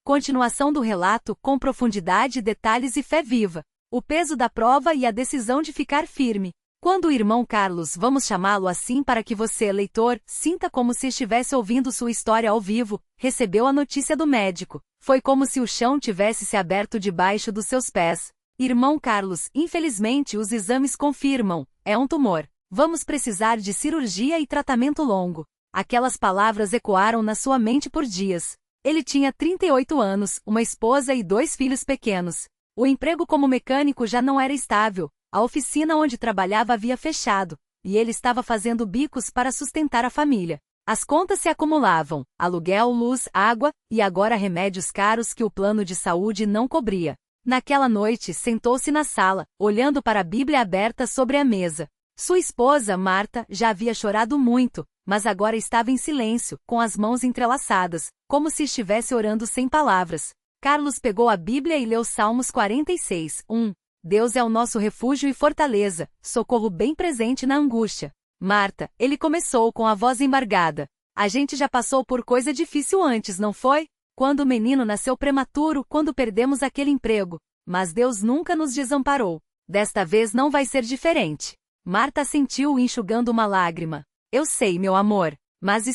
Continuação do relato com profundidade, detalhes e fé viva. O peso da prova e a decisão de ficar firme. Quando o irmão Carlos, vamos chamá-lo assim para que você, leitor, sinta como se estivesse ouvindo sua história ao vivo, recebeu a notícia do médico. Foi como se o chão tivesse se aberto debaixo dos seus pés. Irmão Carlos, infelizmente os exames confirmam, é um tumor. Vamos precisar de cirurgia e tratamento longo. Aquelas palavras ecoaram na sua mente por dias. Ele tinha 38 anos, uma esposa e 2 filhos pequenos. O emprego como mecânico já não era estável, a oficina onde trabalhava havia fechado, e ele estava fazendo bicos para sustentar a família. As contas se acumulavam, aluguel, luz, água, e agora remédios caros que o plano de saúde não cobria. Naquela noite, sentou-se na sala, olhando para a Bíblia aberta sobre a mesa. Sua esposa, Marta, já havia chorado muito, mas agora estava em silêncio, com as mãos entrelaçadas, como se estivesse orando sem palavras. Carlos pegou a Bíblia e leu Salmos 46, 1. Deus é o nosso refúgio e fortaleza, socorro bem presente na angústia. Marta, ele começou com a voz embargada. A gente já passou por coisa difícil antes, não foi? Quando o menino nasceu prematuro, quando perdemos aquele emprego. Mas Deus nunca nos desamparou. Desta vez não vai ser diferente. Marta sentiu enxugando uma lágrima. Eu sei, meu amor. Mas e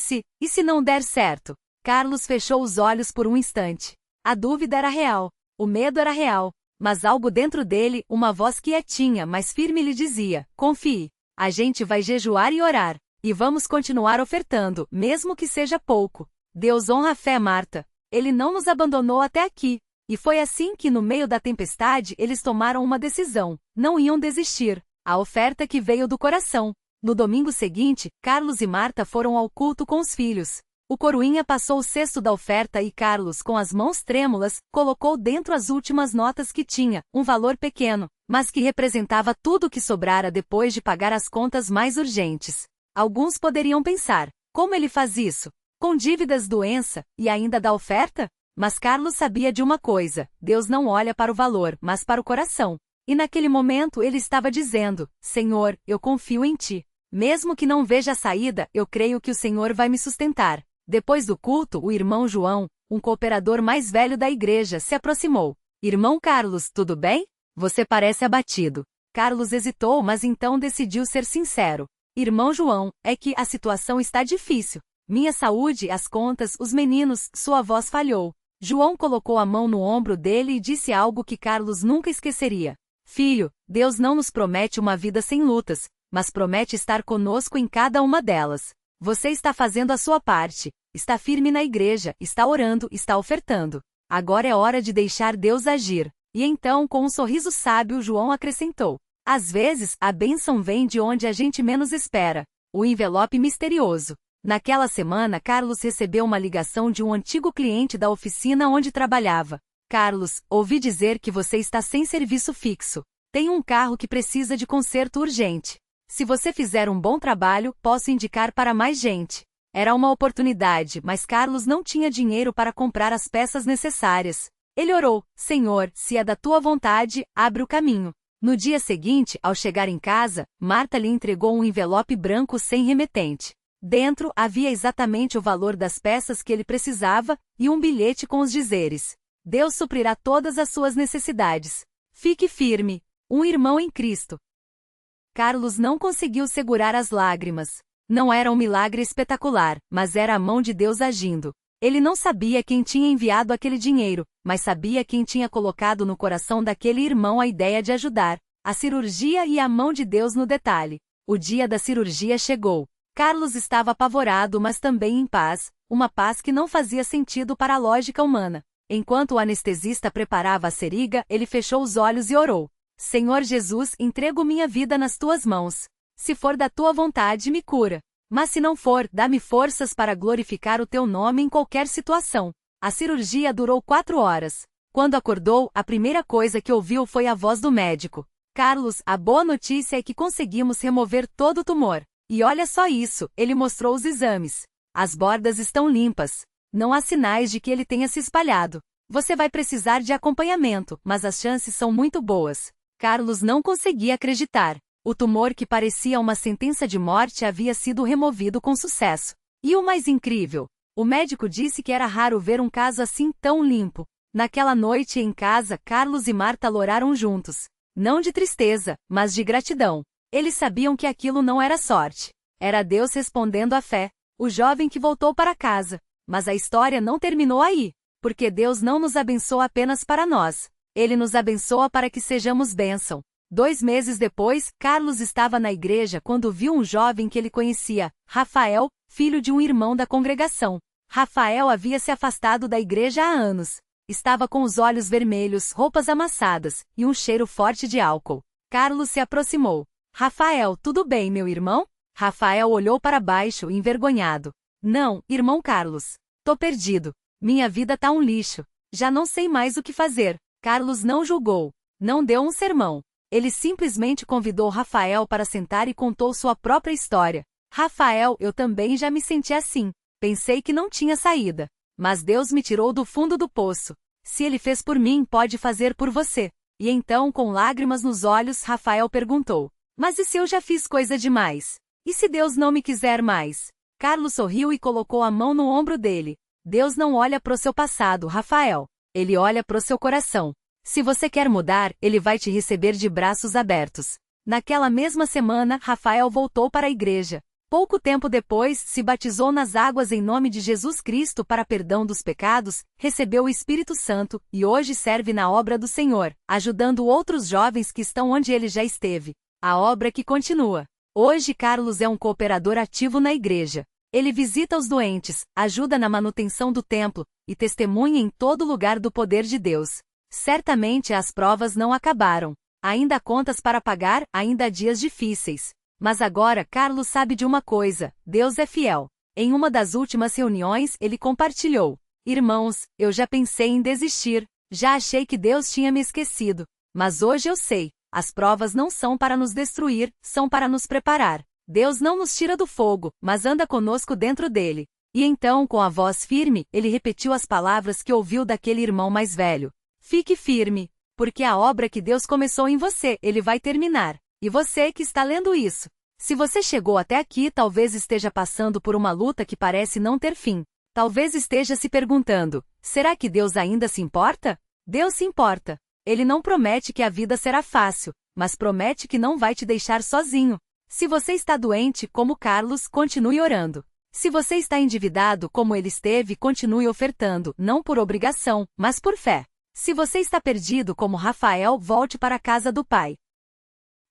se não der certo? Carlos fechou os olhos por um instante. A dúvida era real. O medo era real. Mas algo dentro dele, uma voz quietinha, mas firme lhe dizia, confie. A gente vai jejuar e orar. E vamos continuar ofertando, mesmo que seja pouco. Deus honra a fé, Marta. Ele não nos abandonou até aqui. E foi assim que, no meio da tempestade, eles tomaram uma decisão. Não iam desistir. A oferta que veio do coração. No domingo seguinte, Carlos e Marta foram ao culto com os filhos. O coroinha passou o cesto da oferta e Carlos, com as mãos trêmulas, colocou dentro as últimas notas que tinha, um valor pequeno, mas que representava tudo o que sobrara depois de pagar as contas mais urgentes. Alguns poderiam pensar, como ele faz isso? Com dívidas, doença, e ainda dá oferta? Mas Carlos sabia de uma coisa, Deus não olha para o valor, mas para o coração. E naquele momento ele estava dizendo, Senhor, eu confio em Ti. Mesmo que não veja a saída, eu creio que o Senhor vai me sustentar. Depois do culto, o irmão João, um cooperador mais velho da igreja, se aproximou. Irmão Carlos, tudo bem? Você parece abatido. Carlos hesitou, mas então decidiu ser sincero. Irmão João, é que a situação está difícil. Minha saúde, as contas, os meninos, sua voz falhou. João colocou a mão no ombro dele e disse algo que Carlos nunca esqueceria. Filho, Deus não nos promete uma vida sem lutas, mas promete estar conosco em cada uma delas. Você está fazendo a sua parte, está firme na igreja, está orando, está ofertando. Agora é hora de deixar Deus agir. E então, com um sorriso sábio, João acrescentou. Às vezes, a bênção vem de onde a gente menos espera. O envelope misterioso. Naquela semana, Carlos recebeu uma ligação de um antigo cliente da oficina onde trabalhava. Carlos, ouvi dizer que você está sem serviço fixo. Tem um carro que precisa de conserto urgente. Se você fizer um bom trabalho, posso indicar para mais gente. Era uma oportunidade, mas Carlos não tinha dinheiro para comprar as peças necessárias. Ele orou, Senhor, se é da tua vontade, abre o caminho. No dia seguinte, ao chegar em casa, Marta lhe entregou um envelope branco sem remetente. Dentro havia exatamente o valor das peças que ele precisava e um bilhete com os dizeres: Deus suprirá todas as suas necessidades. Fique firme. Um irmão em Cristo. Carlos não conseguiu segurar as lágrimas. Não era um milagre espetacular, mas era a mão de Deus agindo. Ele não sabia quem tinha enviado aquele dinheiro, mas sabia quem tinha colocado no coração daquele irmão a ideia de ajudar. A cirurgia e a mão de Deus no detalhe. O dia da cirurgia chegou. Carlos estava apavorado, mas também em paz, uma paz que não fazia sentido para a lógica humana. Enquanto o anestesista preparava a seringa, ele fechou os olhos e orou. Senhor Jesus, entrego minha vida nas tuas mãos. Se for da tua vontade, me cura. Mas se não for, dá-me forças para glorificar o teu nome em qualquer situação. A cirurgia durou 4 horas. Quando acordou, a primeira coisa que ouviu foi a voz do médico. Carlos, a boa notícia é que conseguimos remover todo o tumor. E olha só isso, ele mostrou os exames. As bordas estão limpas. Não há sinais de que ele tenha se espalhado. Você vai precisar de acompanhamento, mas as chances são muito boas. Carlos não conseguia acreditar. O tumor que parecia uma sentença de morte havia sido removido com sucesso. E o mais incrível, O médico disse que era raro ver um caso assim tão limpo. Naquela noite em casa, Carlos e Marta oraram juntos. Não de tristeza, mas de gratidão. Eles sabiam que aquilo não era sorte. Era Deus respondendo à fé. O jovem que voltou para casa. Mas a história não terminou aí. Porque Deus não nos abençoa apenas para nós. Ele nos abençoa para que sejamos bênção. 2 meses depois, Carlos estava na igreja quando viu um jovem que ele conhecia, Rafael, filho de um irmão da congregação. Rafael havia se afastado da igreja há anos. Estava com os olhos vermelhos, roupas amassadas, e um cheiro forte de álcool. Carlos se aproximou. Rafael, tudo bem, meu irmão? Rafael olhou para baixo, envergonhado. Não, irmão Carlos. Tô perdido. Minha vida tá um lixo. Já não sei mais o que fazer. Carlos não julgou. Não deu um sermão. Ele simplesmente convidou Rafael para sentar e contou sua própria história. Rafael, eu também já me senti assim. Pensei que não tinha saída. Mas Deus me tirou do fundo do poço. Se Ele fez por mim, pode fazer por você. E então, com lágrimas nos olhos, Rafael perguntou: mas e se eu já fiz coisa demais? E se Deus não me quiser mais? Carlos sorriu e colocou a mão no ombro dele. Deus não olha pro seu passado, Rafael. Ele olha pro seu coração. Se você quer mudar, Ele vai te receber de braços abertos. Naquela mesma semana, Rafael voltou para a igreja. Pouco tempo depois, se batizou nas águas em nome de Jesus Cristo para perdão dos pecados, recebeu o Espírito Santo, e hoje serve na obra do Senhor, ajudando outros jovens que estão onde ele já esteve. A obra que continua. Hoje Carlos é um cooperador ativo na igreja. Ele visita os doentes, ajuda na manutenção do templo, e testemunha em todo lugar do poder de Deus. Certamente as provas não acabaram. Ainda há contas para pagar, ainda há dias difíceis. Mas agora Carlos sabe de uma coisa: Deus é fiel. Em uma das últimas reuniões, ele compartilhou: irmãos, eu já pensei em desistir. Já achei que Deus tinha me esquecido. Mas hoje eu sei. As provas não são para nos destruir, são para nos preparar. Deus não nos tira do fogo, mas anda conosco dentro dele. E então, com a voz firme, ele repetiu as palavras que ouviu daquele irmão mais velho. Fique firme, porque a obra que Deus começou em você, Ele vai terminar. E você que está lendo isso, se você chegou até aqui, talvez esteja passando por uma luta que parece não ter fim. Talvez esteja se perguntando: será que Deus ainda se importa? Deus se importa. Ele não promete que a vida será fácil, mas promete que não vai te deixar sozinho. Se você está doente, como Carlos, continue orando. Se você está endividado, como ele esteve, continue ofertando, não por obrigação, mas por fé. Se você está perdido, como Rafael, volte para a casa do Pai.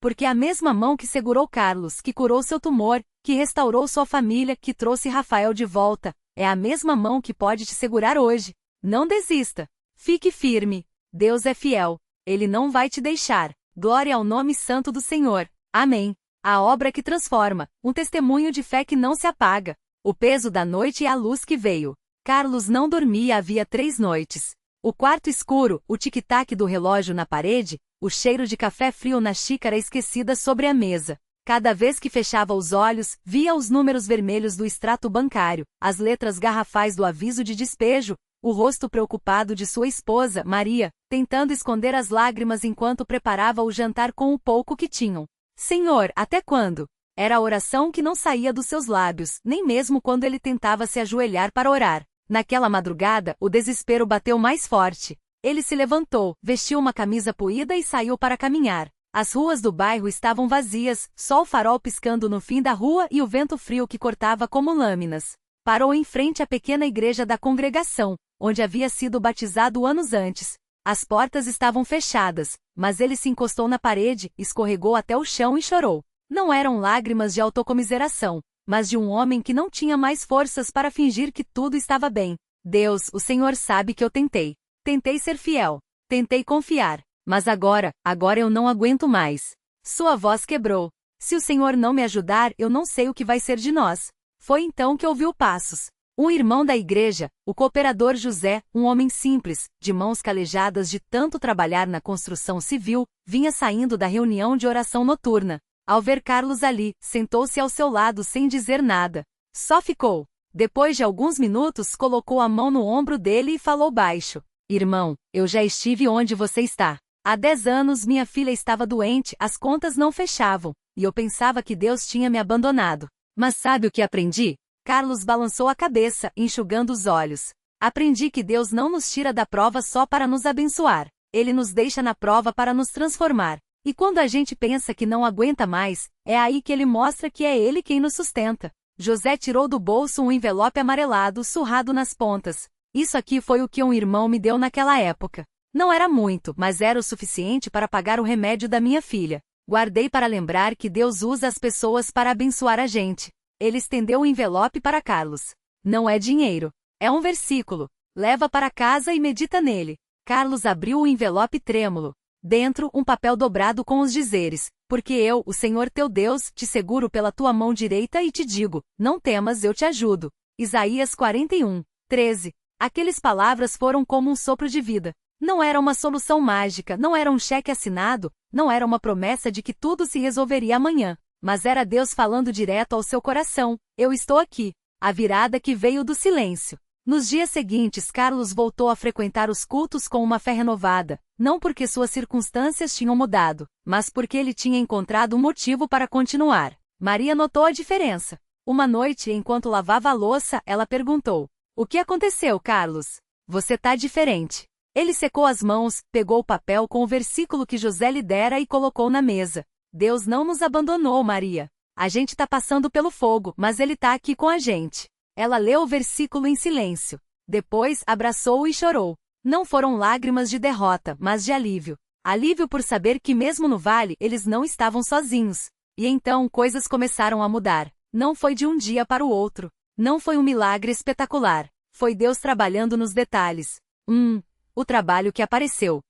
Porque a mesma mão que segurou Carlos, que curou seu tumor, que restaurou sua família, que trouxe Rafael de volta, é a mesma mão que pode te segurar hoje. Não desista. Fique firme. Deus é fiel. Ele não vai te deixar. Glória ao nome santo do Senhor. Amém. A obra que transforma. Um testemunho de fé que não se apaga. O peso da noite e a luz que veio. Carlos não dormia havia 3 noites. O quarto escuro, o tic-tac do relógio na parede, o cheiro de café frio na xícara esquecida sobre a mesa. Cada vez que fechava os olhos, via os números vermelhos do extrato bancário, as letras garrafais do aviso de despejo, o rosto preocupado de sua esposa, Maria, tentando esconder as lágrimas enquanto preparava o jantar com o pouco que tinham. Senhor, até quando? Era a oração que não saía dos seus lábios, nem mesmo quando ele tentava se ajoelhar para orar. Naquela madrugada, o desespero bateu mais forte. Ele se levantou, vestiu uma camisa poída e saiu para caminhar. As ruas do bairro estavam vazias, só o farol piscando no fim da rua e o vento frio que cortava como lâminas. Parou em frente à pequena igreja da congregação, onde havia sido batizado anos antes. As portas estavam fechadas, mas ele se encostou na parede, escorregou até o chão e chorou. Não eram lágrimas de autocomiseração, mas de um homem que não tinha mais forças para fingir que tudo estava bem. Deus, o Senhor sabe que eu tentei. Tentei ser fiel. Tentei confiar. Mas agora eu não aguento mais. Sua voz quebrou. Se o Senhor não me ajudar, eu não sei o que vai ser de nós. Foi então que ouviu passos. Um irmão da igreja, o cooperador José, um homem simples, de mãos calejadas de tanto trabalhar na construção civil, vinha saindo da reunião de oração noturna. Ao ver Carlos ali, sentou-se ao seu lado sem dizer nada. Só ficou. Depois de alguns minutos, colocou a mão no ombro dele e falou baixo: Irmão, eu já estive onde você está. Há 10 anos minha filha estava doente, as contas não fechavam, e eu pensava que Deus tinha me abandonado. Mas sabe o que aprendi? Carlos balançou a cabeça, enxugando os olhos. Aprendi que Deus não nos tira da prova só para nos abençoar. Ele nos deixa na prova para nos transformar. E quando a gente pensa que não aguenta mais, é aí que ele mostra que é ele quem nos sustenta. José tirou do bolso um envelope amarelado, surrado nas pontas. Isso aqui foi o que um irmão me deu naquela época. Não era muito, mas era o suficiente para pagar o remédio da minha filha. Guardei para lembrar que Deus usa as pessoas para abençoar a gente. Ele estendeu o envelope para Carlos. Não é dinheiro. É um versículo. Leva para casa e medita nele. Carlos abriu o envelope trêmulo. Dentro, um papel dobrado com os dizeres: porque eu, o Senhor teu Deus, te seguro pela tua mão direita e te digo, não temas, eu te ajudo. Isaías 41, 13. Aquelas palavras foram como um sopro de vida. Não era uma solução mágica, não era um cheque assinado, não era uma promessa de que tudo se resolveria amanhã. Mas era Deus falando direto ao seu coração: eu estou aqui. A virada que veio do silêncio. Nos dias seguintes, Carlos voltou a frequentar os cultos com uma fé renovada, não porque suas circunstâncias tinham mudado, mas porque ele tinha encontrado um motivo para continuar. Maria notou a diferença. Uma noite, enquanto lavava a louça, ela perguntou: o que aconteceu, Carlos? Você tá diferente. Ele secou as mãos, pegou o papel com o versículo que José lhe dera e colocou na mesa. Deus não nos abandonou, Maria. A gente tá passando pelo fogo, mas ele tá aqui com a gente. Ela leu o versículo em silêncio. Depois, abraçou-o e chorou. Não foram lágrimas de derrota, mas de alívio. Alívio por saber que mesmo no vale, eles não estavam sozinhos. E então coisas começaram a mudar. Não foi de um dia para o outro. Não foi um milagre espetacular. Foi Deus trabalhando nos detalhes. O trabalho que apareceu.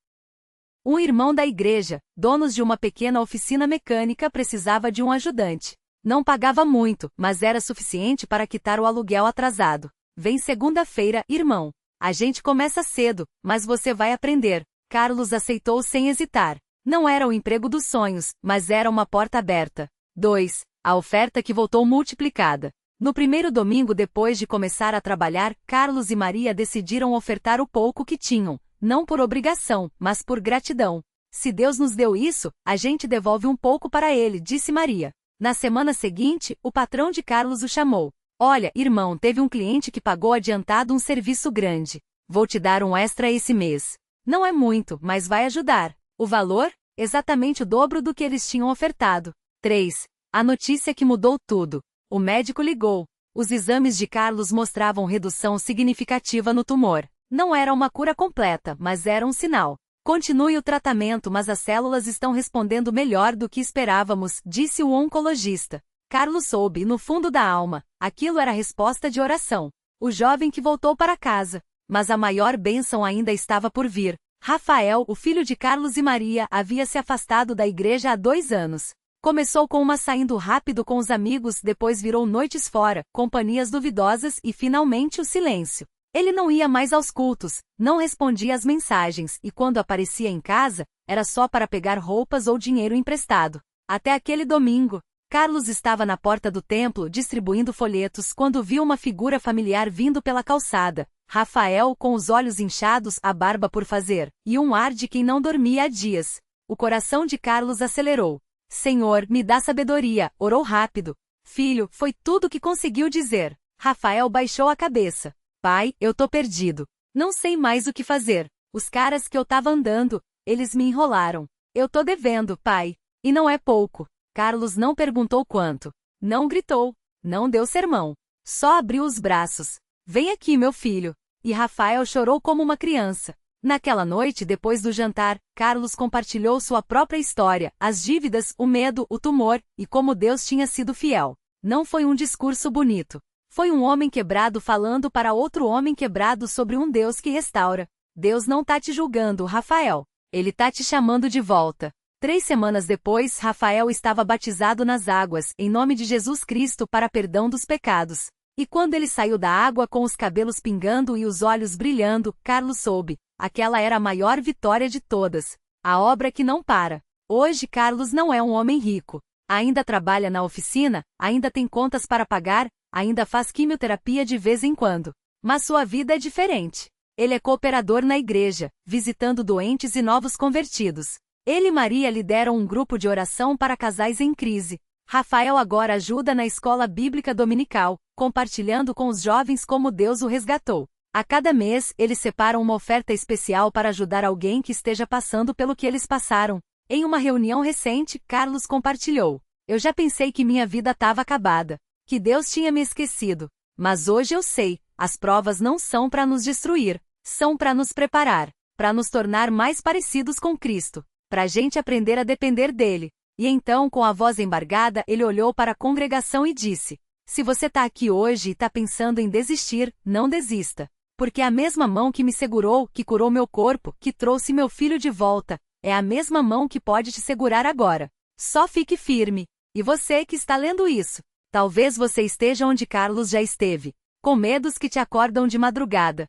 Um irmão da igreja, dono de uma pequena oficina mecânica, precisava de um ajudante. Não pagava muito, mas era suficiente para quitar o aluguel atrasado. Vem segunda-feira, irmão. A gente começa cedo, mas você vai aprender. Carlos aceitou sem hesitar. Não era o emprego dos sonhos, mas era uma porta aberta. 2. A oferta que voltou multiplicada. No primeiro domingo depois de começar a trabalhar, Carlos e Maria decidiram ofertar o pouco que tinham, não por obrigação, mas por gratidão. Se Deus nos deu isso, a gente devolve um pouco para ele, disse Maria. Na semana seguinte, o patrão de Carlos o chamou. Olha, irmão, teve um cliente que pagou adiantado um serviço grande. Vou te dar um extra esse mês. Não é muito, mas vai ajudar. O valor? Exatamente o dobro do que eles tinham ofertado. 3. A notícia que mudou tudo. O médico ligou. Os exames de Carlos mostravam redução significativa no tumor. Não era uma cura completa, mas era um sinal. Continue o tratamento, mas as células estão respondendo melhor do que esperávamos, disse o oncologista. Carlos soube, no fundo da alma, aquilo era resposta de oração. O jovem que voltou para casa. Mas a maior bênção ainda estava por vir. Rafael, o filho de Carlos e Maria, havia se afastado da igreja há 2 anos. Começou com uma saindo rápido com os amigos, depois virou noites fora, companhias duvidosas e finalmente o silêncio. Ele não ia mais aos cultos, não respondia às mensagens e quando aparecia em casa, era só para pegar roupas ou dinheiro emprestado. Até aquele domingo, Carlos estava na porta do templo distribuindo folhetos quando viu uma figura familiar vindo pela calçada. Rafael, com os olhos inchados, a barba por fazer, e um ar de quem não dormia há dias. O coração de Carlos acelerou. Senhor, me dá sabedoria, orou rápido. Filho, foi tudo o que conseguiu dizer. Rafael baixou a cabeça. Pai, eu tô perdido. Não sei mais o que fazer. Os caras que eu tava andando, eles me enrolaram. Eu tô devendo, pai. E não é pouco. Carlos não perguntou quanto. Não gritou. Não deu sermão. Só abriu os braços. Vem aqui, meu filho. E Rafael chorou como uma criança. Naquela noite, depois do jantar, Carlos compartilhou sua própria história, as dívidas, o medo, o tumor, e como Deus tinha sido fiel. Não foi um discurso bonito. Foi um homem quebrado falando para outro homem quebrado sobre um Deus que restaura. Deus não tá te julgando, Rafael. Ele tá te chamando de volta. 3 semanas depois, Rafael estava batizado nas águas, em nome de Jesus Cristo para perdão dos pecados. E quando ele saiu da água com os cabelos pingando e os olhos brilhando, Carlos soube. Aquela era a maior vitória de todas. A obra que não para. Hoje Carlos não é um homem rico. Ainda trabalha na oficina, ainda tem contas para pagar, ainda faz quimioterapia de vez em quando. Mas sua vida é diferente. Ele é cooperador na igreja, visitando doentes e novos convertidos. Ele e Maria lideram um grupo de oração para casais em crise. Rafael agora ajuda na escola bíblica dominical, compartilhando com os jovens como Deus o resgatou. A cada mês, eles separam uma oferta especial para ajudar alguém que esteja passando pelo que eles passaram. Em uma reunião recente, Carlos compartilhou: "Eu já pensei que minha vida estava acabada, que Deus tinha me esquecido. Mas hoje eu sei, as provas não são para nos destruir, são para nos preparar, para nos tornar mais parecidos com Cristo, para a gente aprender a depender dele." E então, com a voz embargada, ele olhou para a congregação e disse: "Se você está aqui hoje e está pensando em desistir, não desista. Porque a mesma mão que me segurou, que curou meu corpo, que trouxe meu filho de volta, é a mesma mão que pode te segurar agora. Só fique firme." E você que está lendo isso, talvez você esteja onde Carlos já esteve, com medos que te acordam de madrugada,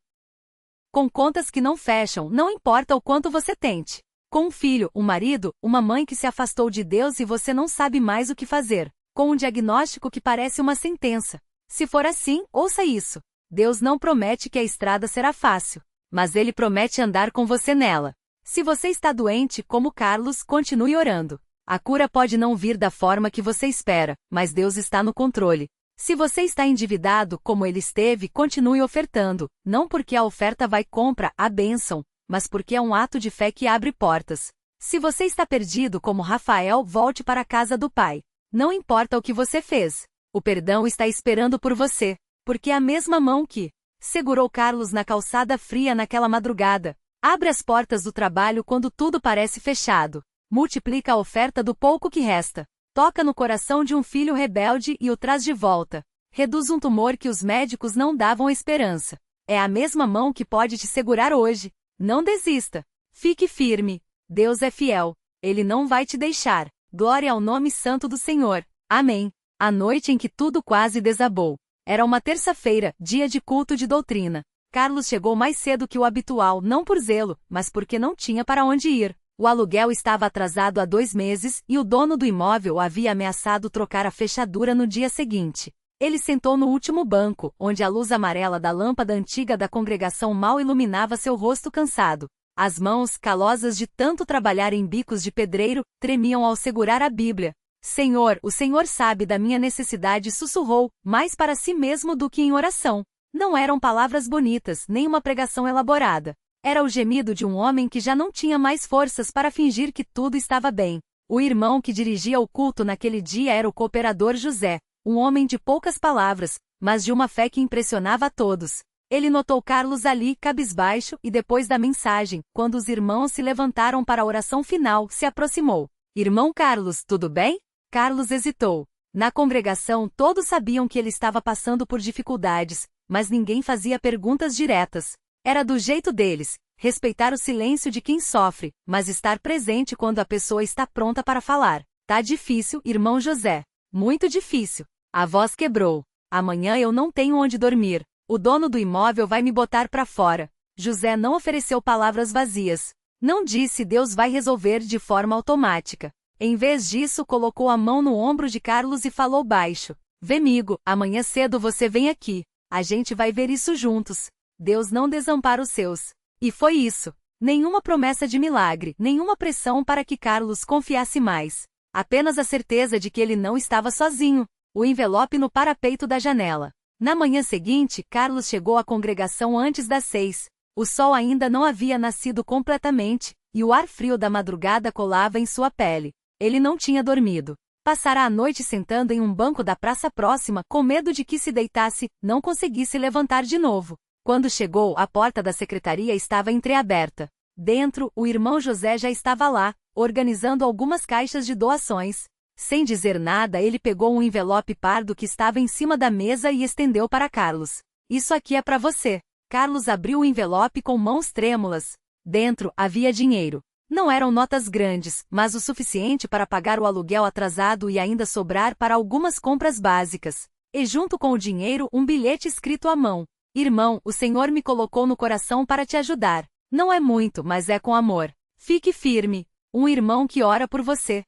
com contas que não fecham, não importa o quanto você tente, com um filho, um marido, uma mãe que se afastou de Deus e você não sabe mais o que fazer, com um diagnóstico que parece uma sentença. Se for assim, ouça isso. Deus não promete que a estrada será fácil, mas Ele promete andar com você nela. Se você está doente, como Carlos, continue orando. A cura pode não vir da forma que você espera, mas Deus está no controle. Se você está endividado, como ele esteve, continue ofertando, não porque a oferta vai contra a bênção, mas porque é um ato de fé que abre portas. Se você está perdido como Rafael, volte para a casa do Pai. Não importa o que você fez, o perdão está esperando por você. Porque a mesma mão que segurou Carlos na calçada fria naquela madrugada, abre as portas do trabalho quando tudo parece fechado, multiplica a oferta do pouco que resta, toca no coração de um filho rebelde e o traz de volta, reduz um tumor que os médicos não davam esperança. É a mesma mão que pode te segurar hoje. Não desista. Fique firme. Deus é fiel. Ele não vai te deixar. Glória ao nome santo do Senhor. Amém. A noite em que tudo quase desabou. Era uma terça-feira, dia de culto de doutrina. Carlos chegou mais cedo que o habitual, não por zelo, mas porque não tinha para onde ir. O aluguel estava atrasado há 2 meses e o dono do imóvel havia ameaçado trocar a fechadura no dia seguinte. Ele sentou no último banco, onde a luz amarela da lâmpada antiga da congregação mal iluminava seu rosto cansado. As mãos, calosas de tanto trabalhar em bicos de pedreiro, tremiam ao segurar a Bíblia. "Senhor, o Senhor sabe da minha necessidade", sussurrou, mais para si mesmo do que em oração. Não eram palavras bonitas, nem uma pregação elaborada. Era o gemido de um homem que já não tinha mais forças para fingir que tudo estava bem. O irmão que dirigia o culto naquele dia era o cooperador José, um homem de poucas palavras, mas de uma fé que impressionava a todos. Ele notou Carlos ali, cabisbaixo, e depois da mensagem, quando os irmãos se levantaram para a oração final, se aproximou. "Irmão Carlos, tudo bem?" Carlos hesitou. Na congregação, todos sabiam que ele estava passando por dificuldades, mas ninguém fazia perguntas diretas. Era do jeito deles, respeitar o silêncio de quem sofre, mas estar presente quando a pessoa está pronta para falar. "Tá difícil, irmão José. Muito difícil." A voz quebrou. "Amanhã eu não tenho onde dormir. O dono do imóvel vai me botar para fora." José não ofereceu palavras vazias. Não disse Deus vai resolver de forma automática. Em vez disso, colocou a mão no ombro de Carlos e falou baixo: "Vemigo, amanhã cedo você vem aqui. A gente vai ver isso juntos. Deus não desampara os seus." E foi isso. Nenhuma promessa de milagre, nenhuma pressão para que Carlos confiasse mais. Apenas a certeza de que ele não estava sozinho. O envelope no parapeito da janela. Na manhã seguinte, Carlos chegou à congregação antes das 6. O sol ainda não havia nascido completamente, e o ar frio da madrugada colava em sua pele. Ele não tinha dormido. Passara a noite sentando em um banco da praça próxima, com medo de que se deitasse, não conseguisse levantar de novo. Quando chegou, a porta da secretaria estava entreaberta. Dentro, o irmão José já estava lá, organizando algumas caixas de doações. Sem dizer nada, ele pegou um envelope pardo que estava em cima da mesa e estendeu para Carlos. "Isso aqui é para você." Carlos abriu o envelope com mãos trêmulas. Dentro, havia dinheiro. Não eram notas grandes, mas o suficiente para pagar o aluguel atrasado e ainda sobrar para algumas compras básicas. E junto com o dinheiro, um bilhete escrito à mão. "Irmão, o Senhor me colocou no coração para te ajudar. Não é muito, mas é com amor. Fique firme. Um irmão que ora por você."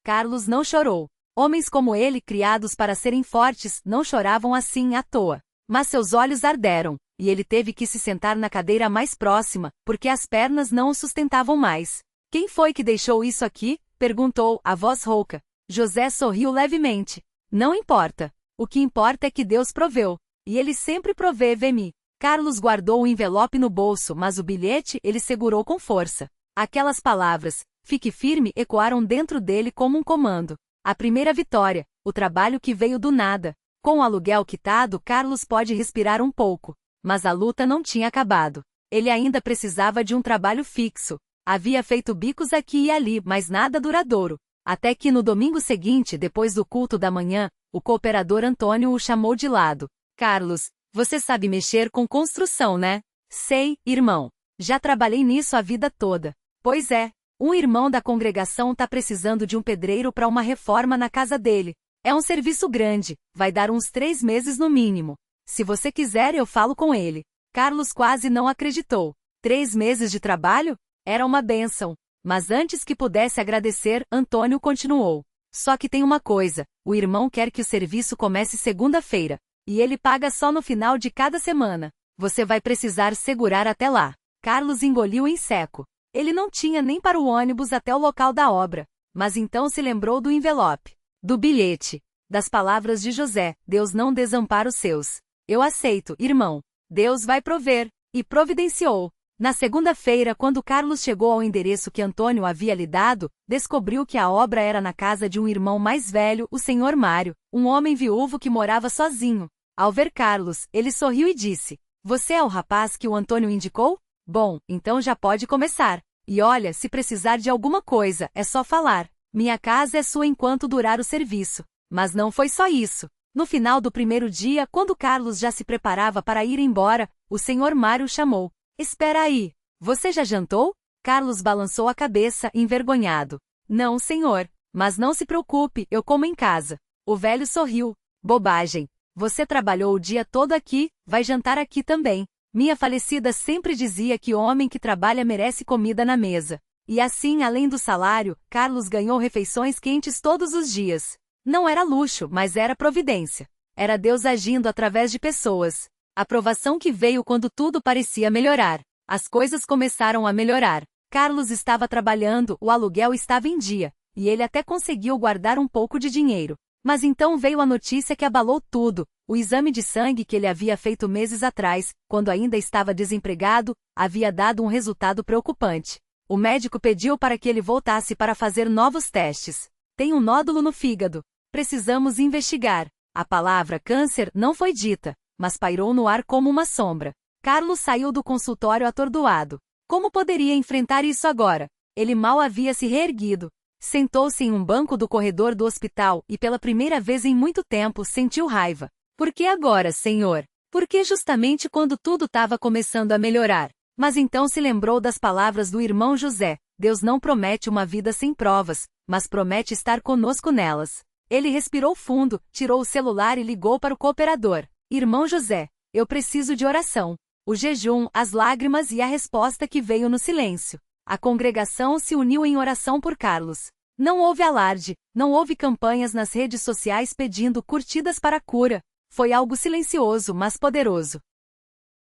Carlos não chorou. Homens como ele, criados para serem fortes, não choravam assim à toa. Mas seus olhos arderam, e ele teve que se sentar na cadeira mais próxima, porque as pernas não o sustentavam mais. "Quem foi que deixou isso aqui?" perguntou, a voz rouca. José sorriu levemente. "Não importa. O que importa é que Deus proveu. E Ele sempre provê, vê-me. Carlos guardou o envelope no bolso, mas o bilhete ele segurou com força. Aquelas palavras, fique firme, ecoaram dentro dele como um comando. A primeira vitória, o trabalho que veio do nada. Com o aluguel quitado, Carlos pode respirar um pouco. Mas a luta não tinha acabado. Ele ainda precisava de um trabalho fixo. Havia feito bicos aqui e ali, mas nada duradouro. Até que no domingo seguinte, depois do culto da manhã, o cooperador Antônio o chamou de lado. Carlos, você sabe mexer com construção, né? Sei, irmão. Já trabalhei nisso a vida toda. Pois é, um irmão da congregação tá precisando de um pedreiro para uma reforma na casa dele. É um serviço grande, vai dar uns 3 meses no mínimo. Se você quiser eu falo com ele. Carlos quase não acreditou. 3 meses de trabalho? Era uma bênção. Mas antes que pudesse agradecer, Antônio continuou. Só que tem uma coisa, o irmão quer que o serviço comece segunda-feira. E ele paga só no final de cada semana. Você vai precisar segurar até lá. Carlos engoliu em seco. Ele não tinha nem para o ônibus até o local da obra. Mas então se lembrou do envelope, do bilhete, das palavras de José, Deus não desampara os seus. Eu aceito, irmão. Deus vai prover. E providenciou. Na segunda-feira, quando Carlos chegou ao endereço que Antônio havia lhe dado, descobriu que a obra era na casa de um irmão mais velho, o senhor Mário, um homem viúvo que morava sozinho. Ao ver Carlos, ele sorriu e disse, você é o rapaz que o Antônio indicou? Bom, então já pode começar. E olha, se precisar de alguma coisa, é só falar. Minha casa é sua enquanto durar o serviço. Mas não foi só isso. No final do primeiro dia, quando Carlos já se preparava para ir embora, o senhor Mário chamou. Espera aí. Você já jantou? Carlos balançou a cabeça, envergonhado. Não, senhor. Mas não se preocupe, eu como em casa. O velho sorriu. Bobagem. Você trabalhou o dia todo aqui, vai jantar aqui também. Minha falecida sempre dizia que o homem que trabalha merece comida na mesa. E assim, além do salário, Carlos ganhou refeições quentes todos os dias. Não era luxo, mas era providência. Era Deus agindo através de pessoas. A provação que veio quando tudo parecia melhorar. As coisas começaram a melhorar. Carlos estava trabalhando, o aluguel estava em dia, e ele até conseguiu guardar um pouco de dinheiro. Mas então veio a notícia que abalou tudo. O exame de sangue que ele havia feito meses atrás, quando ainda estava desempregado, havia dado um resultado preocupante. O médico pediu para que ele voltasse para fazer novos testes. Tem um nódulo no fígado. Precisamos investigar. A palavra câncer não foi dita, mas pairou no ar como uma sombra. Carlos saiu do consultório atordoado. Como poderia enfrentar isso agora? Ele mal havia se reerguido. Sentou-se em um banco do corredor do hospital e pela primeira vez em muito tempo sentiu raiva. Por que agora, Senhor? Por que justamente quando tudo estava começando a melhorar? Mas então se lembrou das palavras do irmão José. Deus não promete uma vida sem provas, mas promete estar conosco nelas. Ele respirou fundo, tirou o celular e ligou para o cooperador. Irmão José, eu preciso de oração. O jejum, as lágrimas e a resposta que veio no silêncio. A congregação se uniu em oração por Carlos. Não houve alarde, não houve campanhas nas redes sociais pedindo curtidas para a cura. Foi algo silencioso, mas poderoso.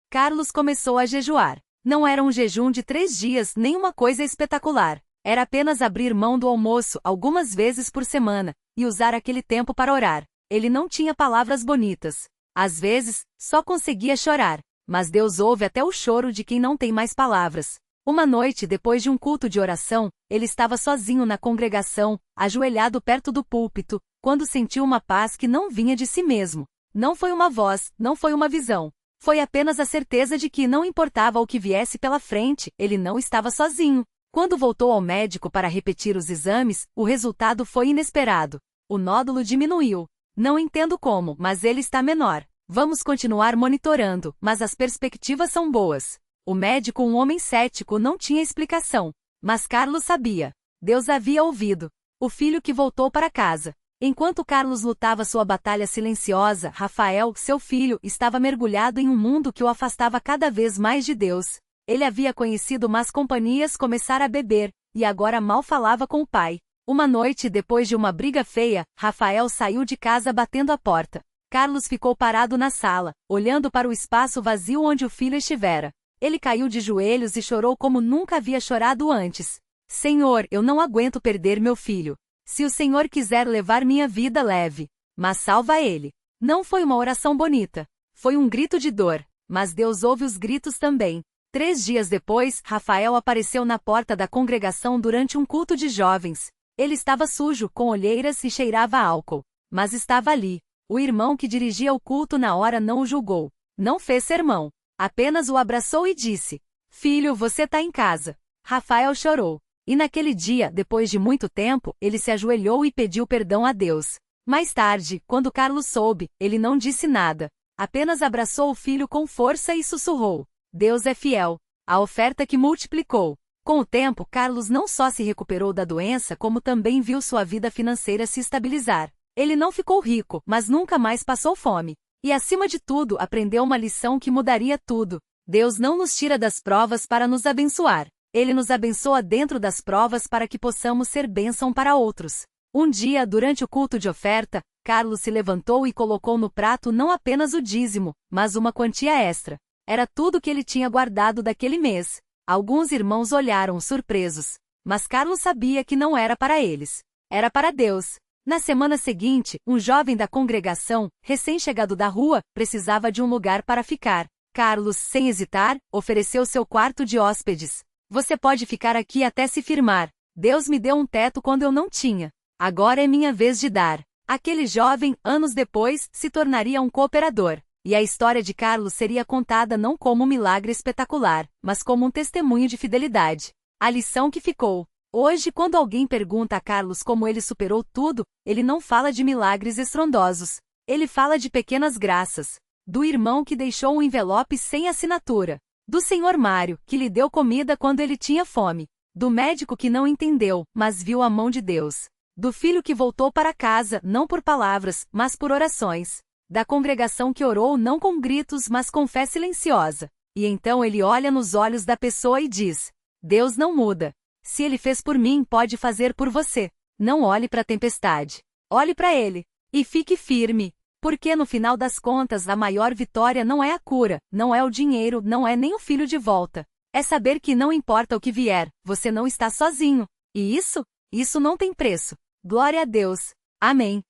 Carlos começou a jejuar. Não era um jejum de 3 dias, nem uma coisa espetacular. Era apenas abrir mão do almoço algumas vezes por semana, e usar aquele tempo para orar. Ele não tinha palavras bonitas. Às vezes, só conseguia chorar. Mas Deus ouve até o choro de quem não tem mais palavras. Uma noite, depois de um culto de oração, ele estava sozinho na congregação, ajoelhado perto do púlpito, quando sentiu uma paz que não vinha de si mesmo. Não foi uma voz, não foi uma visão. Foi apenas a certeza de que não importava o que viesse pela frente, ele não estava sozinho. Quando voltou ao médico para repetir os exames, o resultado foi inesperado. O nódulo diminuiu. Não entendo como, mas ele está menor. Vamos continuar monitorando, mas as perspectivas são boas. O médico, um homem cético, não tinha explicação. Mas Carlos sabia. Deus havia ouvido. O filho que voltou para casa. Enquanto Carlos lutava sua batalha silenciosa, Rafael, seu filho, estava mergulhado em um mundo que o afastava cada vez mais de Deus. Ele havia conhecido más companhias, começara a beber, e agora mal falava com o pai. Uma noite, depois de uma briga feia, Rafael saiu de casa batendo a porta. Carlos ficou parado na sala, olhando para o espaço vazio onde o filho estivera. Ele caiu de joelhos e chorou como nunca havia chorado antes. Senhor, eu não aguento perder meu filho. Se o Senhor quiser levar minha vida, leve. Mas salva ele. Não foi uma oração bonita. Foi um grito de dor, mas Deus ouve os gritos também. 3 dias depois, Rafael apareceu na porta da congregação durante um culto de jovens. Ele estava sujo, com olheiras e cheirava a álcool. Mas estava ali. O irmão que dirigia o culto na hora não o julgou. Não fez sermão. Apenas o abraçou e disse: "Filho, você está em casa." Rafael chorou. E naquele dia, depois de muito tempo, ele se ajoelhou e pediu perdão a Deus. Mais tarde, quando Carlos soube, ele não disse nada. Apenas abraçou o filho com força e sussurrou: "Deus é fiel." A oferta que multiplicou. Com o tempo, Carlos não só se recuperou da doença, como também viu sua vida financeira se estabilizar. Ele não ficou rico, mas nunca mais passou fome. E acima de tudo, aprendeu uma lição que mudaria tudo. Deus não nos tira das provas para nos abençoar. Ele nos abençoa dentro das provas para que possamos ser bênção para outros. Um dia, durante o culto de oferta, Carlos se levantou e colocou no prato não apenas o dízimo, mas uma quantia extra. Era tudo que ele tinha guardado daquele mês. Alguns irmãos olharam surpresos. Mas Carlos sabia que não era para eles. Era para Deus. Na semana seguinte, um jovem da congregação, recém-chegado da rua, precisava de um lugar para ficar. Carlos, sem hesitar, ofereceu seu quarto de hóspedes. "Você pode ficar aqui até se firmar. Deus me deu um teto quando eu não tinha. Agora é minha vez de dar." Aquele jovem, anos depois, se tornaria um cooperador. E a história de Carlos seria contada não como um milagre espetacular, mas como um testemunho de fidelidade. A lição que ficou. Hoje, quando alguém pergunta a Carlos como ele superou tudo, ele não fala de milagres estrondosos. Ele fala de pequenas graças. Do irmão que deixou um envelope sem assinatura. Do senhor Mário, que lhe deu comida quando ele tinha fome. Do médico que não entendeu, mas viu a mão de Deus. Do filho que voltou para casa, não por palavras, mas por orações. Da congregação que orou não com gritos, mas com fé silenciosa. E então ele olha nos olhos da pessoa e diz: "Deus não muda. Se ele fez por mim, pode fazer por você." Não olhe para a tempestade. Olhe para ele. E fique firme. Porque no final das contas a maior vitória não é a cura, não é o dinheiro, não é nem o filho de volta. É saber que não importa o que vier, você não está sozinho. E isso não tem preço. Glória a Deus. Amém.